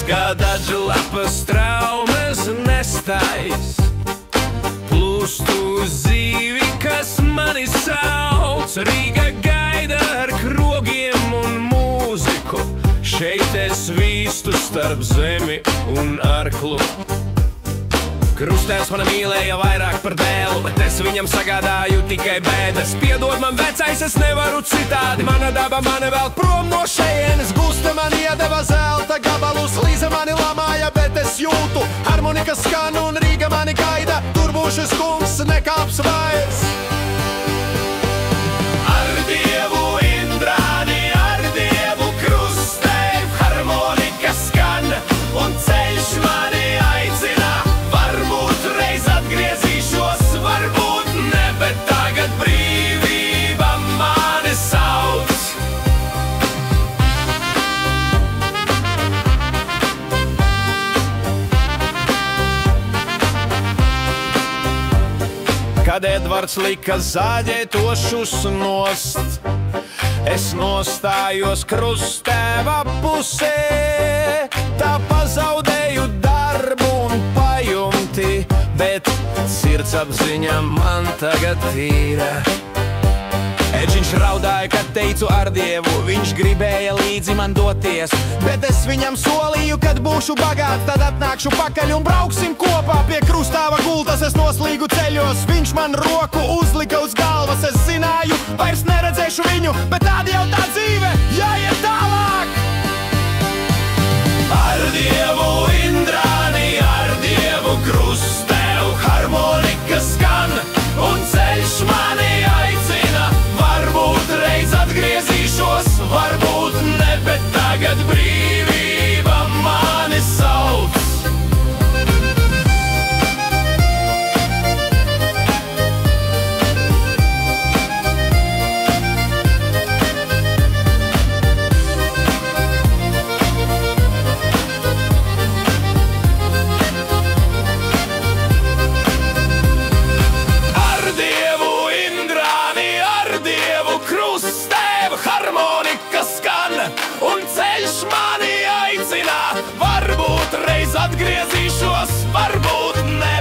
Gadaģu lapas traumas nestais, plūstu zīvi, kas mani sauc. Rīga gaida ar krogiem un mūziku, šeit es vīstu starp zemi un arklu. Krustēvs mana mīlēja vairāk par dēlu, bet es viņam sagādāju tikai bēdas. Piedod man vecais, es nevaru citādi, mana daba mani vēl prom no šejienes. Gusta man iedeva zelta gabalus, Līza mani lamāja, bet es jūtu, harmonika skan un Rīga mani gaida. Tur būs šis kungs, nekāps vairs. Ar Dievu Indrāni, ar Dievu Krustēv, harmonika skan un ceļš mani aicina. Varbūt reiz atgriezīšos, varbūt ne, bet tagad brīvība mani sauc. Kad Edvards lika zāģētošus nost, es nostājos Krustēva pusē. Tā pazaudēju darbu un pajumti, bet sirdsapziņa man tagad tīra. Edžiņš raudāja, kad teicu ar Dievu, viņš gribēja līdzi man doties, bet es viņam solīju, kad būšu bagāts, tad atnākšu pakaļ un brauksim kopā pie Krustāva gultas. Es noslīgu ceļos, viņš man roku uzlika uz galvas, es zināju, vairs neredzēšu viņu, bet tāda jau tā dzīve, jāiet tālāk. Ar Dievu Indrāni, ar Dievu Krustēvu, harmonika skan un ceļš mani aicina. Varbūt reiz atgriezīšos, varbūt ne, bet tagad brīvība mani sauc. Un ceļš mani aicina, varbūt reiz atgriezīšos, varbūt ne.